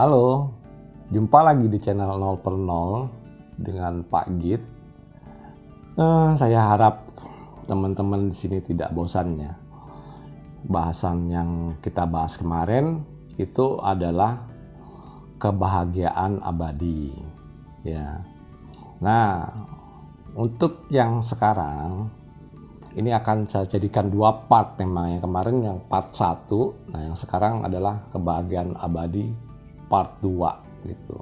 Halo, jumpa lagi di channel 0 per 0 dengan Pak Git. Saya harap teman-teman di sini tidak bosan ya. Bahasan yang kita bahas kemarin itu adalah kebahagiaan abadi. Ya. Nah, untuk yang sekarang ini akan saya jadikan dua part memang. Yang kemarin yang part 1, nah yang sekarang adalah kebahagiaan abadi part 2 gitu.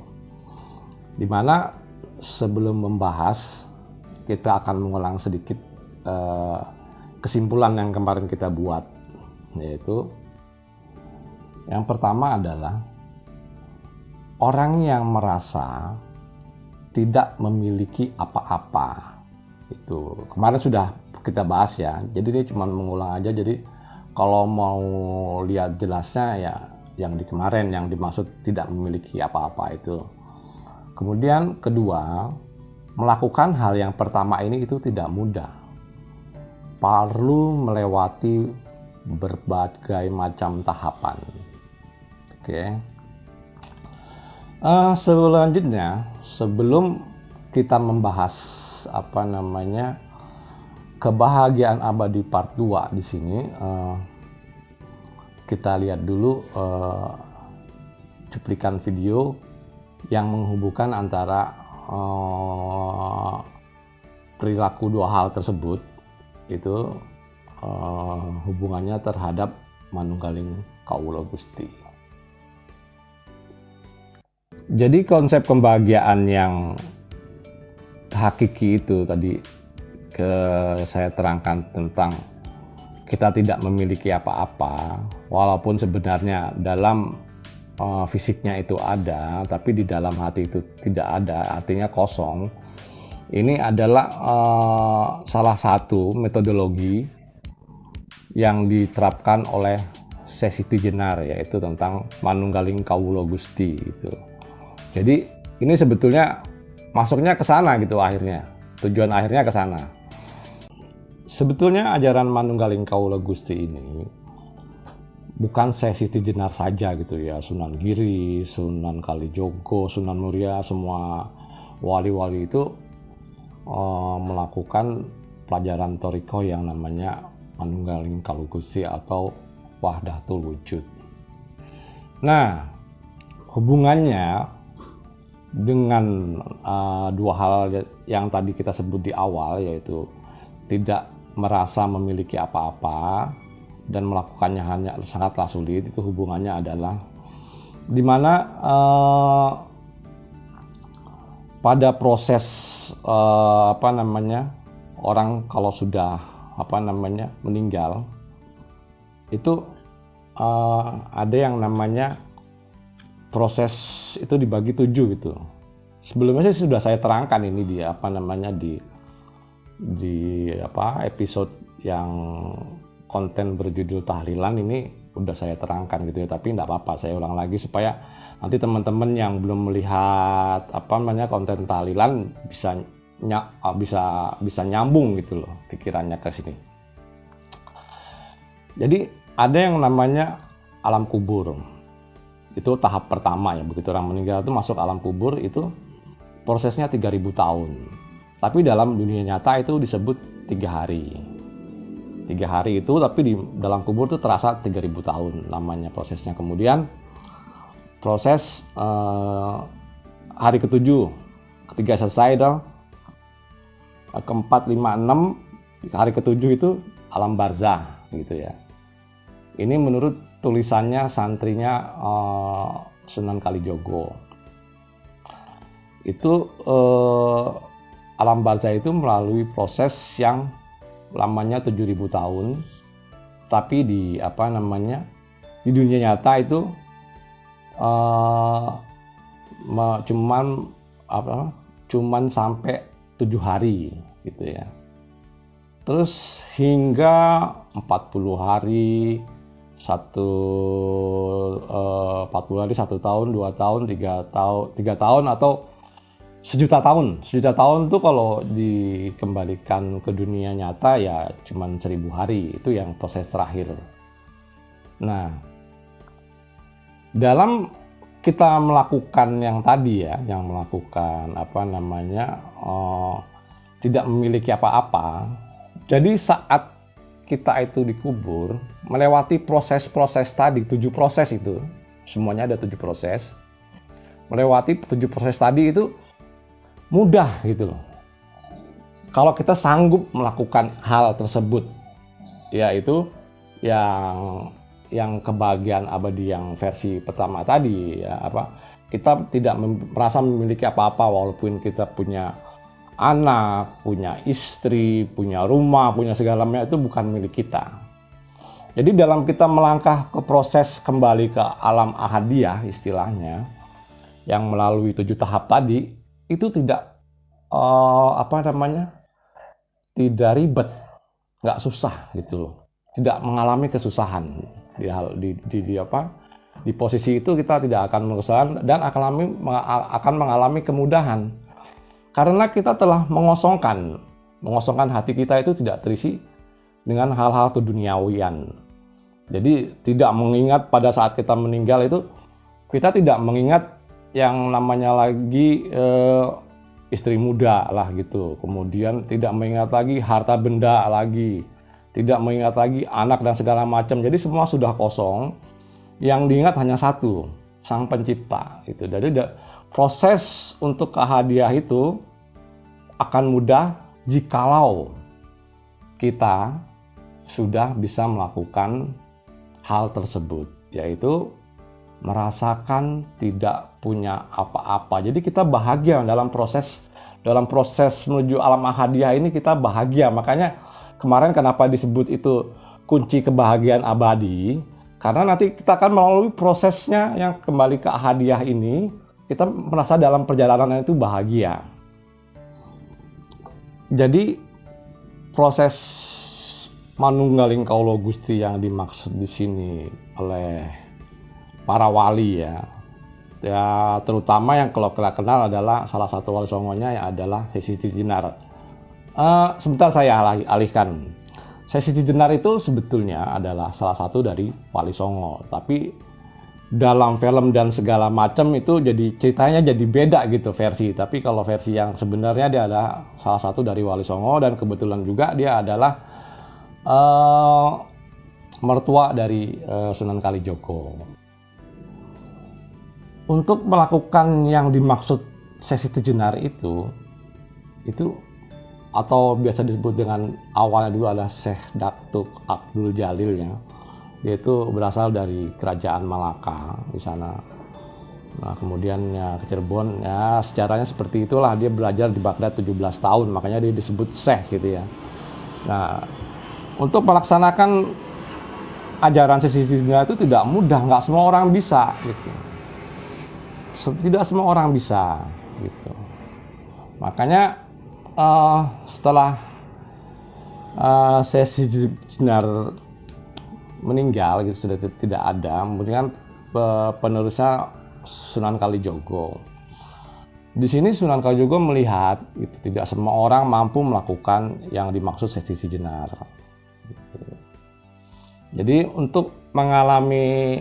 Dimana sebelum membahas kita akan mengulang sedikit kesimpulan yang kemarin kita buat, yaitu yang pertama adalah orang yang merasa tidak memiliki apa-apa. Itu kemarin sudah kita bahas ya, jadi ini cuma mengulang aja. Jadi kalau mau lihat jelasnya ya yang di kemarin yang dimaksud tidak memiliki apa-apa itu. Kemudian kedua, melakukan hal yang pertama ini itu tidak mudah, perlu melewati berbagai macam tahapan. Oke. Selanjutnya, sebelum kita membahas kebahagiaan abadi part 2 di sini, kita lihat dulu cuplikan video yang menghubungkan antara perilaku dua hal tersebut, itu hubungannya terhadap manunggaling kawula Gusti. Jadi konsep kebahagiaan yang hakiki itu tadi saya terangkan tentang kita tidak memiliki apa-apa, walaupun sebenarnya dalam fisiknya itu ada, tapi di dalam hati itu tidak ada, artinya kosong. Ini adalah salah satu metodologi yang diterapkan oleh Sesiti Jenar, yaitu tentang manunggaling kawula Gusti itu. Jadi ini sebetulnya masuknya ke sana gitu, akhirnya tujuan akhirnya ke sana. Sebetulnya ajaran manunggaling kawula Gusti ini bukan Sesiti Jenar saja gitu ya, Sunan Giri, Sunan Kalijogo, Sunan Muria, semua wali-wali itu melakukan pelajaran toriko yang namanya manunggaling kawula Gusti atau wahdatul wujud. Nah, hubungannya dengan dua hal yang tadi kita sebut di awal, yaitu tidak merasa memiliki apa-apa dan melakukannya hanya sangatlah sulit, itu hubungannya adalah dimana pada proses orang kalau sudah meninggal itu ada yang namanya proses itu dibagi 7 gitu. Sebelumnya sih sudah saya terangkan ini di episode yang konten berjudul tahlilan, ini udah saya terangkan gitu ya, tapi enggak apa-apa saya ulang lagi supaya nanti teman-teman yang belum melihat konten tahlilan bisa nyambung gitu loh pikirannya ke sini. Jadi ada yang namanya alam kubur. Itu tahap pertama ya, begitu orang meninggal itu masuk alam kubur, itu prosesnya 3000 tahun. Tapi dalam dunia nyata itu disebut 3 hari. 3 hari itu, tapi di dalam kubur itu terasa 3000 tahun lamanya prosesnya. Kemudian proses hari ke-7, ketiga selesai dong, ke-4, 5, 6, hari ke-7 itu alam barzah gitu ya. Ini menurut tulisannya santrinya Sunan Kalijogo. Itu alam barzah itu melalui proses yang lamanya 7000 tahun, tapi di dunia nyata itu cuman sampai 7 hari gitu ya. Terus hingga 40 hari, 40 hari, 1 tahun, 2 tahun, 3 tahun atau 1.000.000 tahun. 1.000.000 tahun itu kalau dikembalikan ke dunia nyata ya cuman 1000 hari, itu yang proses terakhir. Nah, dalam kita melakukan yang tadi ya, yang melakukan tidak memiliki apa-apa. Jadi saat kita itu dikubur, melewati proses-proses tadi, 7 proses itu, semuanya ada 7 proses. Melewati 7 proses tadi itu mudah gitu loh. Kalau kita sanggup melakukan hal tersebut, yaitu yang kebahagiaan abadi yang versi pertama tadi ya, kita tidak merasa memiliki apa-apa walaupun kita punya anak, punya istri, punya rumah, punya segala macam, itu bukan milik kita. Jadi dalam kita melangkah ke proses kembali ke alam ahadiyah istilahnya, yang melalui 7 tahap tadi, itu tidak tidak ribet, nggak susah gitu loh, tidak mengalami kesusahan di posisi itu. Kita tidak akan mengeluhkan dan akan mengalami kemudahan karena kita telah mengosongkan hati kita itu tidak terisi dengan hal-hal keduniawian. Jadi tidak mengingat pada saat kita meninggal itu, kita tidak mengingat yang namanya lagi istri muda lah gitu, kemudian tidak mengingat lagi harta benda lagi, tidak mengingat lagi anak dan segala macam. Jadi semua sudah kosong. Yang diingat hanya satu, Sang Pencipta. Itu. Jadi proses untuk ahadiyah itu akan mudah jikalau kita sudah bisa melakukan hal tersebut, yaitu merasakan tidak punya apa-apa. Jadi kita bahagia dalam proses menuju alam ahadiyah ini, kita bahagia. Makanya kemarin kenapa disebut itu kunci kebahagiaan abadi, karena nanti kita akan melalui prosesnya yang kembali ke ahadiyah ini, kita merasa dalam perjalanan itu bahagia. Jadi proses manunggaling kaula Gusti yang dimaksud di sini oleh para wali ya, terutama yang kalau kita kenal adalah salah satu wali songonya yang adalah Syekh Siti Jenar. Sebentar saya alihkan. Syekh Siti Jenar itu sebetulnya adalah salah satu dari wali songo, tapi dalam film dan segala macam itu jadi ceritanya jadi beda gitu versi. Tapi kalau versi yang sebenarnya dia adalah salah satu dari wali songo, dan kebetulan juga dia adalah mertua dari Sunan Kalijogo. Untuk melakukan yang dimaksud Syekh Siti Jenar itu atau biasa disebut dengan awalnya dulu adalah Syekh Datuk Abdul Jalil ya. Dia itu berasal dari kerajaan Malaka di sana. Nah, kemudian ya ke Cirebon ya, sejarahnya seperti itulah, dia belajar di Baghdad 17 tahun, makanya dia disebut Syekh gitu ya. Nah, untuk melaksanakan ajaran Syekh Siti Jenar itu tidak mudah, nggak semua orang bisa gitu. Tidak semua orang bisa gitu. Makanya setelah Syekh Siti Jenar meninggal gitu, sudah tidak ada, kemudian penerusnya Sunan Kalijogo. Di sini Sunan Kalijogo melihat gitu, tidak semua orang mampu melakukan yang dimaksud Syekh Siti Jenar. Gitu. Jadi untuk mengalami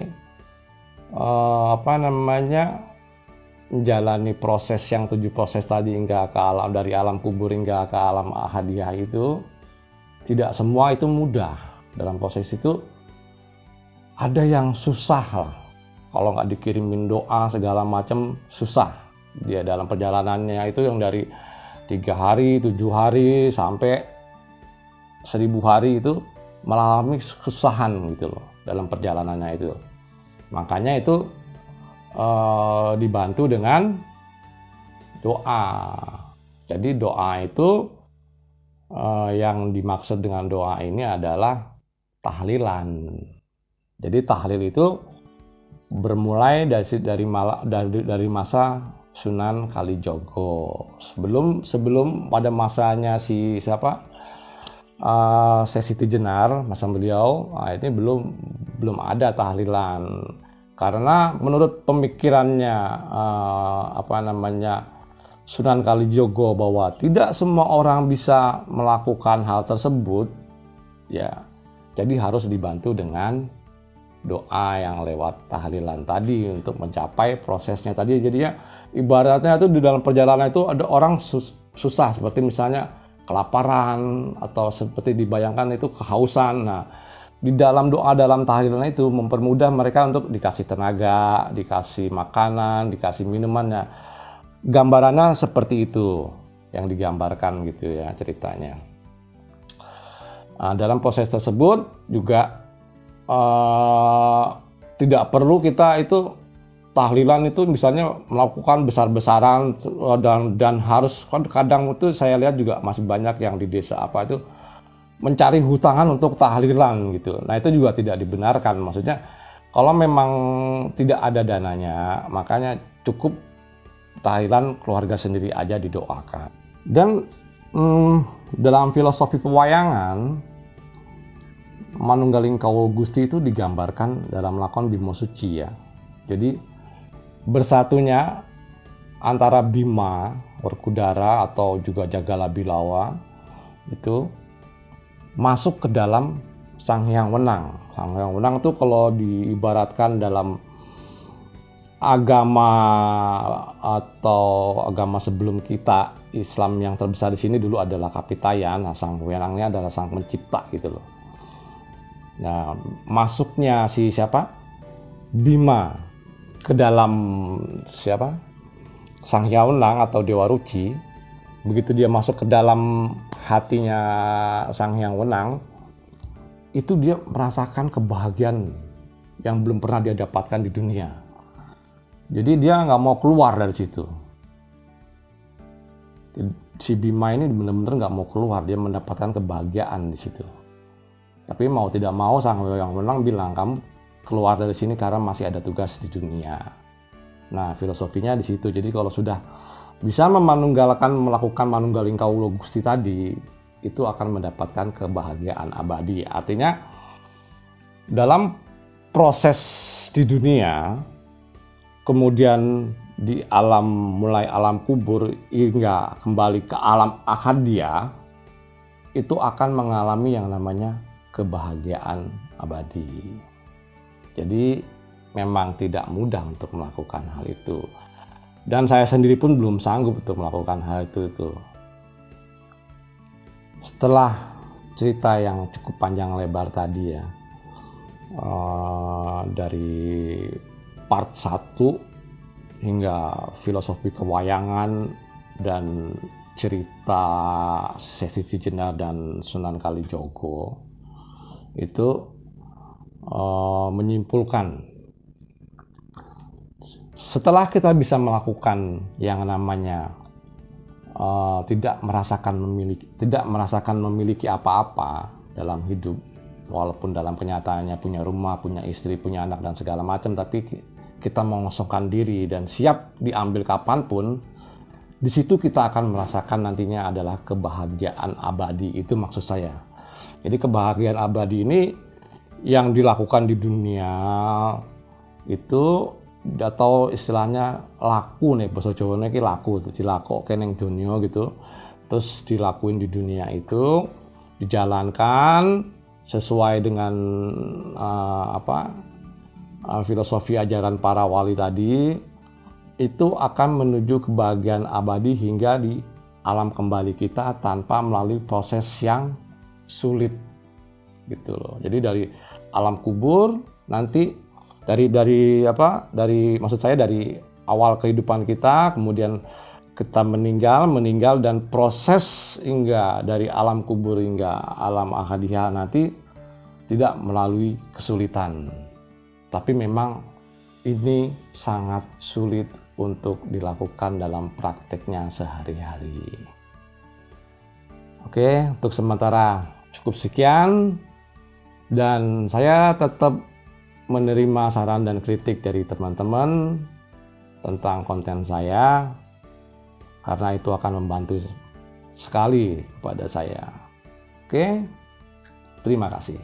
menjalani proses yang 7 proses tadi hingga ke alam, dari alam kubur hingga ke alam ahadiyah itu, tidak semua itu mudah. Dalam proses itu ada yang susah lah. Kalau nggak dikirimin doa segala macam susah. Dia dalam perjalanannya itu yang dari 3 hari, 7 hari sampai 1000 hari itu mengalami kesusahan gitu loh dalam perjalanannya itu. Makanya itu dibantu dengan doa. Jadi doa itu yang dimaksud dengan doa ini adalah tahlilan. Jadi tahlil itu bermulai dari masa Sunan Kalijogo. Sebelum pada masanya Syekh Siti Jenar, masa beliau, ini belum ada tahlilan. Karena menurut pemikirannya Sunan Kalijogo bahwa tidak semua orang bisa melakukan hal tersebut, ya, jadi harus dibantu dengan doa yang lewat tahlilan tadi untuk mencapai prosesnya tadi. Jadinya ibaratnya itu di dalam perjalanan itu ada orang susah, seperti misalnya kelaparan atau seperti dibayangkan itu kehausan. Nah, di dalam doa dalam tahlilan itu mempermudah mereka untuk dikasih tenaga, dikasih makanan, dikasih minumannya. Gambarannya seperti itu yang digambarkan gitu ya ceritanya. Nah, dalam proses tersebut juga tidak perlu kita itu tahlilan itu misalnya melakukan besar-besaran dan harus, kadang itu saya lihat juga masih banyak yang di desa apa itu mencari hutangan untuk tahlilan gitu. Nah, itu juga tidak dibenarkan. Maksudnya kalau memang tidak ada dananya, makanya cukup tahlilan keluarga sendiri aja didoakan. Dan dalam filosofi pewayangan, Manunggaling Kaulo Gusti itu digambarkan dalam lakon Bima Suci ya. Jadi bersatunya antara Bima Werkudara atau juga Jagala Bilawa itu masuk ke dalam Sang Hyang Wenang. Sang Hyang Wenang itu kalau diibaratkan dalam agama atau agama sebelum kita, Islam yang terbesar di sini dulu adalah Kapitayan. Nah, Sang Wenangnya adalah Sang Pencipta gitu loh. Nah, masuknya si siapa? Bima ke dalam siapa? Sang Hyang Wenang atau Dewa Ruci. Begitu dia masuk ke dalam hatinya Sang Hyang Wenang, itu dia merasakan kebahagiaan yang belum pernah dia dapatkan di dunia. Jadi dia nggak mau keluar dari situ. Si Bima ini benar-benar nggak mau keluar, dia mendapatkan kebahagiaan di situ. Tapi mau tidak mau Sang Hyang Wenang bilang, kamu keluar dari sini karena masih ada tugas di dunia. Nah, filosofinya di situ. Jadi kalau sudah bisa melakukan Manunggaling Kaulo Gusti tadi, itu akan mendapatkan kebahagiaan abadi. Artinya dalam proses di dunia, kemudian di alam, mulai alam kubur hingga kembali ke alam ahadiyah, itu akan mengalami yang namanya kebahagiaan abadi. Jadi memang tidak mudah untuk melakukan hal itu. Dan saya sendiri pun belum sanggup untuk melakukan hal itu. Setelah cerita yang cukup panjang lebar tadi ya, dari part 1 hingga filosofi kewayangan dan cerita Sesi Cijenar dan Sunan Kalijogo, itu menyimpulkan, setelah kita bisa melakukan yang namanya tidak merasakan memiliki apa-apa dalam hidup, walaupun dalam kenyataannya punya rumah, punya istri, punya anak dan segala macam, tapi kita mengosongkan diri dan siap diambil kapanpun, di situ kita akan merasakan nantinya adalah kebahagiaan abadi. Itu maksud saya. Jadi kebahagiaan abadi ini yang dilakukan di dunia itu, atau istilahnya laku nih, bahasa Jawa ini laku, dilakoke ning dunia gitu, terus dilakuin di dunia itu, dijalankan sesuai dengan filosofi ajaran para wali tadi, itu akan menuju kebahagiaan abadi hingga di alam kembali kita tanpa melalui proses yang sulit gitu loh. Jadi dari alam kubur nanti dari maksud saya dari awal kehidupan kita, kemudian kita meninggal dan proses hingga dari alam kubur hingga alam ahadiyah nanti tidak melalui kesulitan. Tapi memang ini sangat sulit untuk dilakukan dalam prakteknya sehari-hari. Oke, untuk sementara cukup sekian, dan saya tetap menerima saran dan kritik dari teman-teman tentang konten saya, karena itu akan membantu sekali kepada saya. Oke, terima kasih.